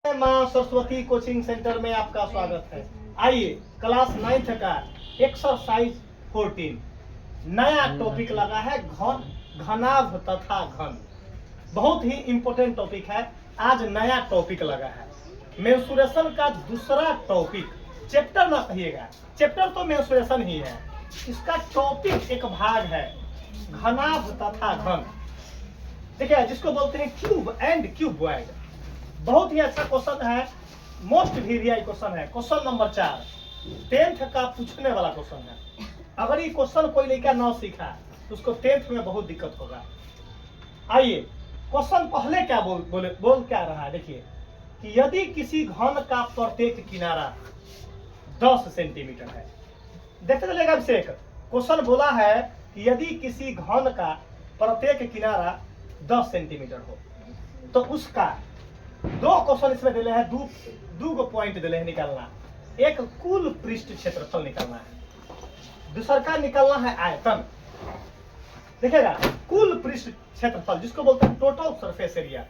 माँ Saraswati coaching centre में आपका स्वागत है। आइए क्लास 9th का एक्सरसाइज 14 नया टॉपिक लगा है घन, घनाभ तथा घन। बहुत ही इंपॉर्टेंट टॉपिक है। आज नया टॉपिक लगा है मेंस्ट्रुएशन का दूसरा टॉपिक। चैप्टर ना कहिएगा, चैप्टर तो मेंस्ट्रुएशन ही है, इसका टॉपिक एक भाग है घनाभ तथा घन। देखिए जिसको बोलते हैं क्यूब एंड क्यूबॉइड। बहुत ही अच्छा क्वेश्चन है, मोस्ट वीरिया क्वेश्चन है। क्वेश्चन नंबर 4 10th का पूछने वाला क्वेश्चन है। अगर ये क्वेश्चन कोई लड़का ना सीखा तो उसको 10th में बहुत दिक्कत होगा। आइए क्वेश्चन पहले क्या बोल क्या रहा है। देखिए कि यदि किसी घन का प्रत्येक किनारा 10 सेंटीमीटर है। देखते चलेगा अभिषेक, क्वेश्चन बोला है कि यदि किसी घन का प्रत्येक किनारा 10 सेंटीमीटर हो तो उसका दो क्वेश्चन इसमें दिले हैं, दो पॉइंट दिले हैं निकालना। एक कुल पृष्ठ क्षेत्रफल निकालना है, दूसरा का निकालना है आयतन। देखिएगा कुल पृष्ठ क्षेत्रफल जिसको बोलते हैं total surface area,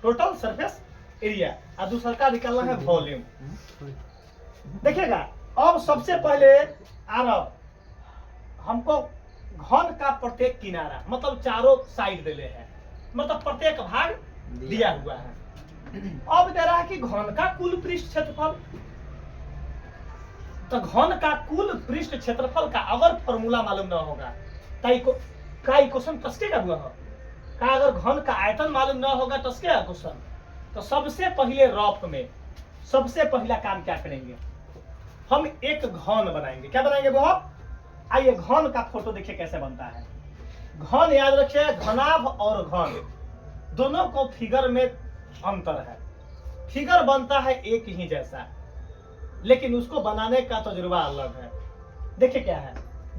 total surface area, और दूसरा का निकालना है वॉल्यूम। देखिएगा अब सबसे पहले आरब हमको घन का प्रत्येक किनारा मतलब चारों साइड दिले हैं, मतलब प्रत्येक भाग दिया हुआ है। अब दे रहा है कि घन का कुल पृष्ठ क्षेत्रफल। तो घन का कुल पृष्ठ क्षेत्रफल का अगर फॉर्मूला मालूम ना होगा तो क्वेश्चन टसकेगा हुआ हो का। अगर घन का आयतन मालूम ना होगा टसकेगा क्वेश्चन। तो सबसे पहले रफ में सबसे पहला काम क्या करेंगे, हम एक घन बनाएंगे। क्या बनाएंगे वो? आइए घन का फोटो देखिए कैसे बनता है। घन याद रखिए, घनाभ और घन दोनों को फिगर में अंतर है। फिगर बनता है एक ही जैसा, लेकिन उसको बनाने का तजुर्बा अलग है। देखिए क्या है,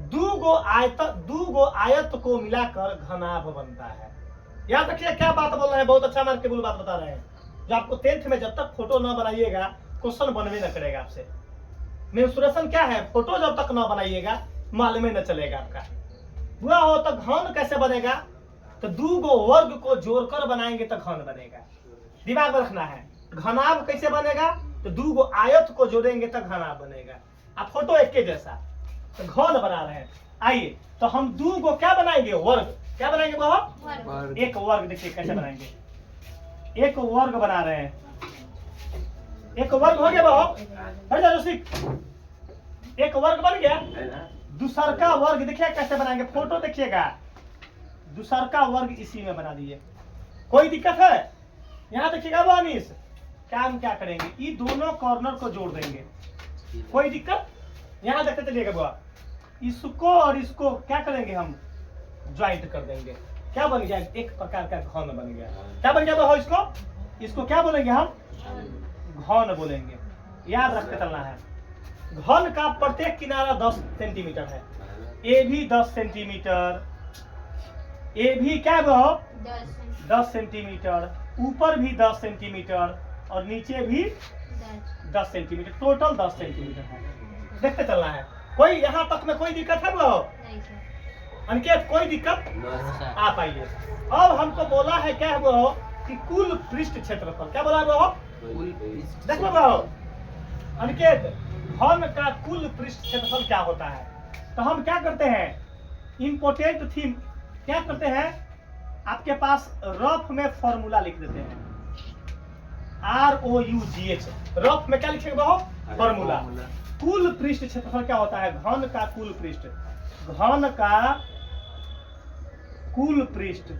दो आयत को मिलाकर घनाभ बनता है। याद रखिए क्या बात बोल रहे हैं, बहुत अच्छा मार्क के बात बता रहे हैं। जो आपको 10th में जब तक फोटो ना बनाइएगा क्वेश्चन बनवे न करेगा आपसे। मेंस्ट्रुएशन क्या है, फोटो जब तक ना बनाइएगा मालूम न चलेगा आपका। हुआ हो तो घन कैसे बनेगा, तो दो वर्ग को जोड़कर बनाएंगे तो घन बनेगा। दिमाग में रखना है। घनाभ कैसे बनेगा, तो दो आयत को जोड़ेंगे तो घनाभ बनेगा। अब फोटो एक के जैसा तो घन बना रहे हैं। आइए तो हम दो क्या बनाएंगे, वर्ग। क्या बनाएंगे वो? एक वर्ग। देखिए कैसे बनाएंगे, एक वर्ग बना रहे हैं। एक वर्ग हो गया वो, एक वर्ग बन गया। दूसरा का वर्ग देखिए कैसे बनाएंगे, फोटो देखिएगा। दूसरा का वर्ग इसी में बना दिए। कोई दिक्कत है? यहाँ देखिएगा वो अनीस, काम क्या करेंगे, ये दोनों कॉर्नर को जोड़ देंगे। कोई दिक्कत? यहाँ देखते चलिएगा बुआ, इसको और इसको क्या करेंगे, हम ज्वाइंट कर देंगे। क्या बन गया, एक प्रकार का घन बन गया। क्या बन गया वो? इसको क्या बोलेंगे हम? घन बोलेंगे। याद रखते चलना है। घन का प्रत्येक किनारा 10 सेंटीमीटर है। ए भी 10 सेंटीमीटर, ए भी क्या वो 10 सेंटीमीटर, ऊपर भी 10 सेंटीमीटर और नीचे भी 10 सेंटीमीटर, टोटल 10 सेंटीमीटर है। देखते चलना है। कोई यहाँ तक में कोई दिक्कत है वो? अनिकेत कोई दिक्कत? आप आइए। अब हमको बोला है क्या है वो, कि कुल पृष्ठ क्षेत्रफल। क्या बोला है वो? देखो वो अनिकेत, घन का कुल पृष्ठ क्षेत्रफल क्या होता है। तो हम क्या करते हैं, इंपोर्टेंट थीम क्या करते हैं, आपके पास रफ में फॉर्मूला लिख देते हैं। ROUGH रफ में क्या लिखेगा वो? फॉर्मूला। कुल पृष्ठ क्षेत्रफल क्या होता है, घन का कुल पृष्ठ, घन का कुल पृष्ठ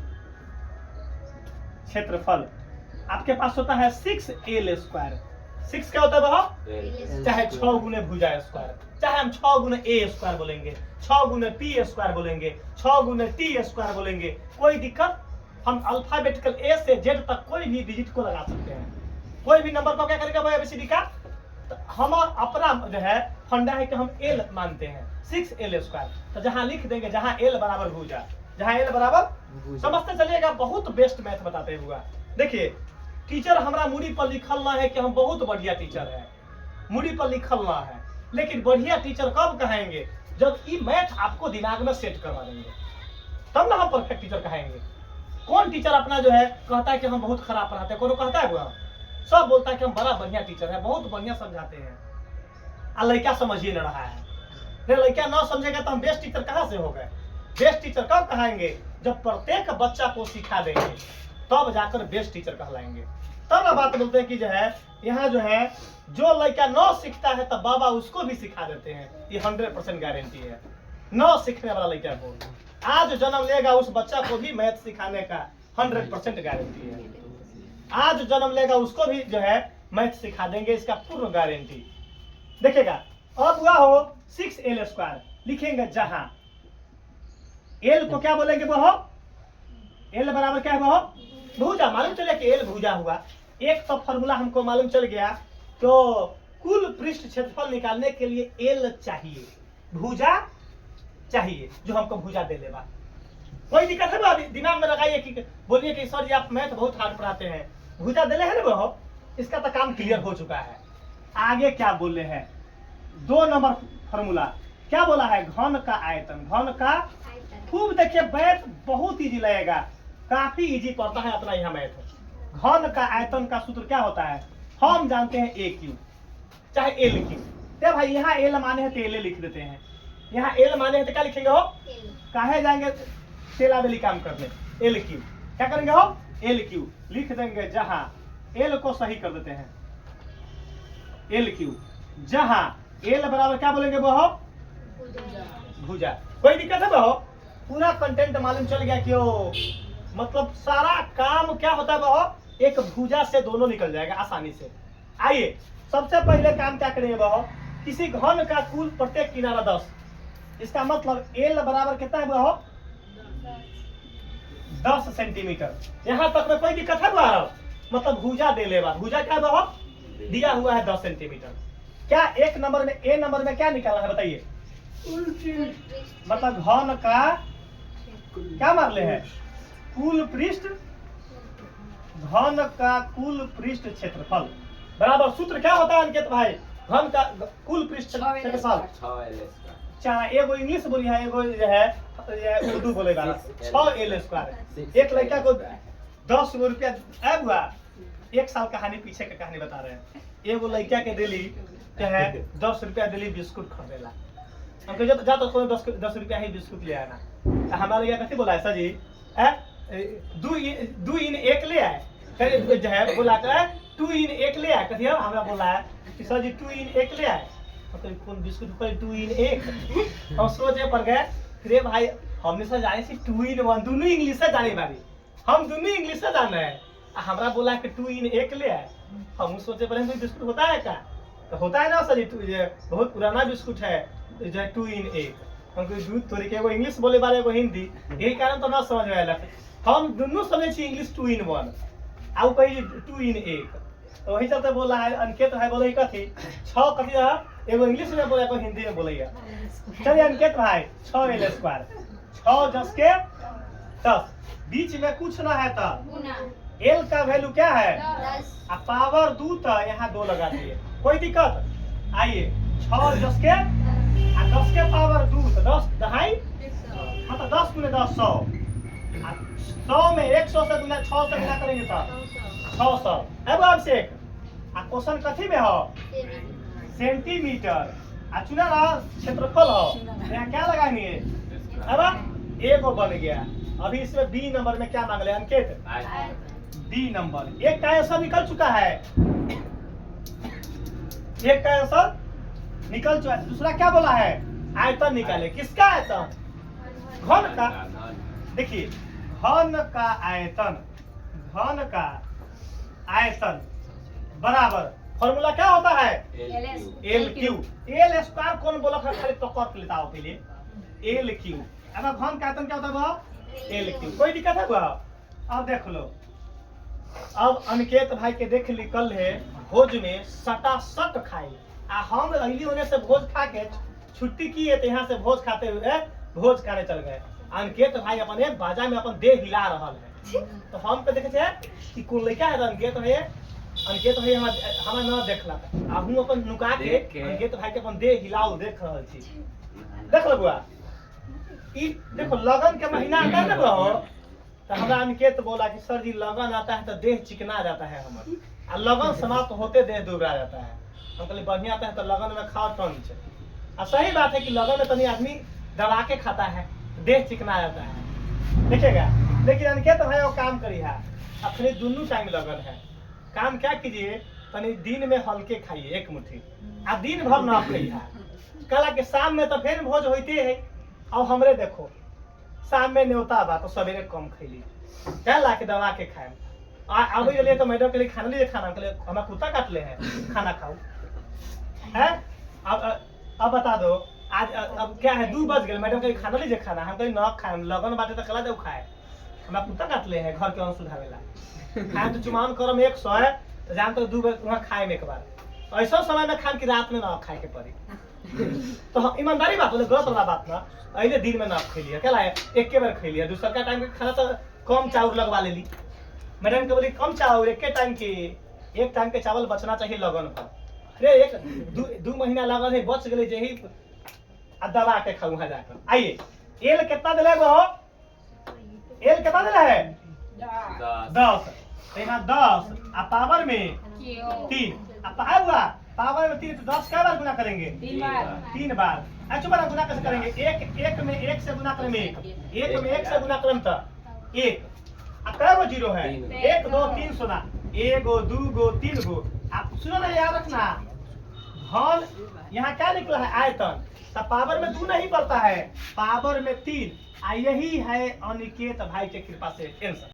क्षेत्रफल आपके पास होता है 6L²। 6 क्या होता है वो? चाहे 6 गुने भुजा स्क्वायर, चाहे हम 6 गुने A² बोलेंगे, 6 गुने P² बोलेंगे, 6 गुने T² बोलेंगे। कोई दिक्कत? हम अल्फाबेटिकल A से Z तक कोई भी डिजिट को लगा सकते हैं। कोई भी नंबर को क्या करेगा भाई ABCD का? तो हम अपना जो है फंडा है कि हम L मानते हैं, 6L²। तो जहां लिख देंगे, जहां L बराबर भुजा, जहां L बराबर, समझते चलिएगा। बहुत बेस्ट मैथ बताते हुआ। देखिए टीचर हमारा मुड़ी पर लिखल ना है कि हम बहुत बढ़िया टीचर है, मुड़ी पर लिखल ना है। लेकिन बढ़िया टीचर कब कहेंगे, जब ये मैथ आपको दिमाग में सेट करवा देंगे, तब ना हम परफेक्ट टीचर कहेंगे। कौन टीचर अपना जो है कहता है कि हम बहुत खराब पढ़ाते हैं, कौन कहता है वो? सब बोलता है कि हम बड़ा बढ़िया टीचर है, बहुत बढ़िया समझाते हैं, आ लड़का समझ ही न रहा है। फिर लड़का ना समझेगा तो हम बेस्ट टीचर कहाँ से हो गए? बेस्ट टीचर कब कहाएंगे? जब प्रत्येक बच्चा को सिखा देंगे, तब जाकर बेस्ट टीचर कहलाएंगे। तब ना बात बोलते हैं कि जो है यहाँ जो है जो लड़का न सीखता है तब बाबा उसको भी सिखा देते हैं। ये 100% गारंटी है। न सीखने वाला लड़का को आज जन्म लेगा उस बच्चा को भी मैथ सिखाने का 100% गारंटी है। आज जन्म लेगा उसको भी जो है मैथ सिखा देंगे, इसका पूर्ण गारंटी। देखिएगा अब हुआ हो 6l² लिखेंगे जहां l को क्या बोलेंगे वो हो l बराबर क्या है वो भुजा। मालूम चले कि l भुजा हुआ। एक तो फॉर्मूला हमको मालूम चल गया, तो कुल पृष्ठ क्षेत्रफल निकालने के लिए l चाहिए, भुजा चाहिए, जो हमको भुजा दे लेगा। कोई दिक्कत है? अभी दिमाग में लगाइए कि बोलिए कि सर जी आप मैथ बहुत हार्ड पढ़ाते हैं, भुजा दे ले है ना वो, इसका तो काम क्लियर हो चुका है। आगे क्या बोले हैं? 2 नंबर फॉर्मूला क्या बोला है? घन का आयतन। घन का खूब देखिए, मैथ बहुत इजी लगेगा, काफी इजी पड़ता है अपना यहाँ मैथ। घन का आयतन का सूत्र क्या होता है? हम जानते हैं AQ चाहे LQ। तो भाई यहाँ L माने हैं तो L लिख देते हैं, यहाँ L माने हैं तो क्या लिखेंगे हो? काहे जाएंगे तेलावेली काम करने? LQ क्या करेंगे हो? LQ लिख देंगे जहां L को सही कर देते हैं। LQ जहां L बराबर क्या बोलेंगे वो हो? भुजा। कोई दिक्कत है वो? पूरा कंटेंट मालूम चल गया क्यों? मतलब सारा काम क्या होता है वो? एक भुजा से दोनों निकल जाएगा आसानी से। आइए सबसे पहले काम क्या करेंगे वो? किसी घन का कुल प्रत्येक किनारा 10, इसका मतलब L बराबर कितना है वो? 10 सेंटीमीटर। यहाँ तक में कोई दिक्कत है वो? मतलब भुजा दे लेगा। भुजा क्या वो दिया हुआ है 10 सेंटीमीटर। क्या एक नंबर में A नंबर में क्या निकालना है बताइए? मतलब घन का क्या मार ले है? कुल पृष्ठ, घन का कुल पृष्ठ क्षेत्रफल बराबर सूत्र क्या होता है अंकित भाई? घन का कुल पृष्ठ क्षेत्रफल 6l²। एगो इंग्लिश बोली है, एगो जो है उर्दू बोलेगा 6l²। एक लड़का को 10 रुपया ऐब हुआ। 1 साल कहानी पीछे का कहानी बता रहे हैं। एगो लड़का के दिली क्या है 10 रुपया दिली बिस्कुट खरीदेला। हमको जा तो 10 रुपया ही बिस्कुट ले आना। हमारा लड़का कथी बोला है? सर जी 2 in 1 ले आए, जो है बोला 2 in 1 ले आए। कथी हमारा बोला है कि सर जी 2 in 1 ले आए। मतलब कौन बिस्कुट पर 2 in 1? हम सोचे पड़ गए रे भाई, हमने सर जाने से 2 in 1 दोनों इंग्लिश से जाने वाली, हम दोनों इंग्लिश से जाना है। हमारा बोला कि 2 in 1 ले आए। हम सोचे पहले तो बिस्कुट होता है क्या? तो होता है ना सर जी, बहुत पुराना बिस्कुट है जो है 2 in 1। हमको दूध थोड़ी के एगो इंग्लिश बोले बारे एगो हिंदी, यही कारण तो ना समझ में आया। हम दोनों समझे छी इंग्लिश 2 in 1 आ कही 2 in 1। तो वही चलते बोला है अंकित है बोले कथी 6 कथी है, एगो इंग्लिश में बोले एगो हिंदी में बोले। चलिए अंकित भाई 6l², 6 10 के 10, बीच में कुछ ना है तो L का वैल्यू क्या है? 10। पावर 2 तो यहाँ 2 लगा दिए, कोई दिक्कत? आइए 6 10 के 10 के पावर 2 तो 10 दहाई मतलब 10 गुने 10 100। 100 में 100 से गुना 6 से गुना करेंगे तो 600। अब अभिषेक क्वेश्चन कथी में हो? सेंटीमीटर। चुना रहा क्षेत्रफल हो, यहाँ क्या लगाएंगे? अब एगो बन गया। अभी इसमें बी नंबर में क्या मांग ले अंकित? B number. एक का आंसर निकल चुका है, एक का आंसर निकल चुका है। दूसरा क्या बोला है? आयतन निकाले। किसका आयतन? घन का। देखिए घन का आयतन, घन का आयतन बराबर फॉर्मूला क्या होता है? LQ। l² कौन बोला था? खाली पकड़ लेता हो पहले LQ। अब घन का आयतन क्या होता है? LQ। कोई दिक्कत है? अब देख लो। अब अनिकेत भाई के देख निकल है भोज में सटासट खाई। हम अगली होने से भोज खा के छुट्टी की है तो यहाँ से भोज खाते हुए भोज खाने चल गए। अनिकेत भाई अपने बाजा में अपन देह हिला रहा है। तो हम पे देखे कि कौन लड़का है? अनिकेत भाई हमारा ना देखला आहू अपन नुका के अंकित भाई के अपन देह हिलाओ देख रहल छी। देख लो बुआ, ई देखो लगन के महीना आता है ना, तो हमरा अनिकेत बोला कि सर जी लगन आता है तो देह चिकना जाता है हमर। लगन समाप्त होते देह दुबरा जाता है। हम कहले बढ़िया आता है तो लगन में खाओ टंच। और सही बात है कि लगन में तनी आदमी दबा के खाता है, देह चिकना जाता है, देखिएगा। लेकिन अनके तो भाई वो काम करी है, अपने दोनों टाइम लगन है। काम क्या कीजिए, तनी दिन में हल्के खाइए एक मुट्ठी, आ दिन भर ना खाइए। कला के शाम में तो फिर भोज होते है। और हमरे देखो शाम में न्योता बा तो सवेरे कम खैली, क्या ला के दबा के खाए। अभी के लिए तो मैडम के लिए खाना लीजिए, खाना के लिए हमें कुत्ता काट ले है, खाना खाओ है। अब बता दो आज अब क्या है, 2 बज गए, मैडम कहीं खाना लीजिए, खाना हम कहीं न खाए, लगन बाटे तो कला दे खाए, हमें कुत्ता काट ले है घर के अन सुधावेला। खाए तो चुमान करम 100 है तो जान तो 2 बजे वहाँ खाए में एक बार ऐसा समय में खान की रात में ना खाए के पड़ी। तो ईमानदारी बात बोले, गलत वाला बात ना, अले दिन में ना खेलिए, क्या लाए एक के बार खेलिए, दूसरा का टाइम के खाना तो कम चावल लगवा ले ली। मैडम के बोली कम चावल, एक टाइम के, एक टाइम के चावल बचना चाहिए लगन पर। अरे एक 2 महीना लगन है, बच गए जही दबा के खाऊ वहां जाकर। आइए एल कितना दिले गो, एल कितना दिला है 10, यहाँ 10 आ पावर में 3 हुआ, पावर में 3 तो 10 कै बार गुना करेंगे, 3 बार। अच्छा बार गुना कैसे करेंगे, एक में 1 से गुना करें, एक में 1 से गुना करें तो 1, अब कै गो 0 है, 1 2 3 सुना, 1 गो 2 गो 3 गो। आप सुनो ना, याद रखना घन यहाँ क्या निकला है आयतन, तो पावर में 2 नहीं पड़ता है, पावर में 3। यही है अनिकेत भाई के कृपा से आंसर।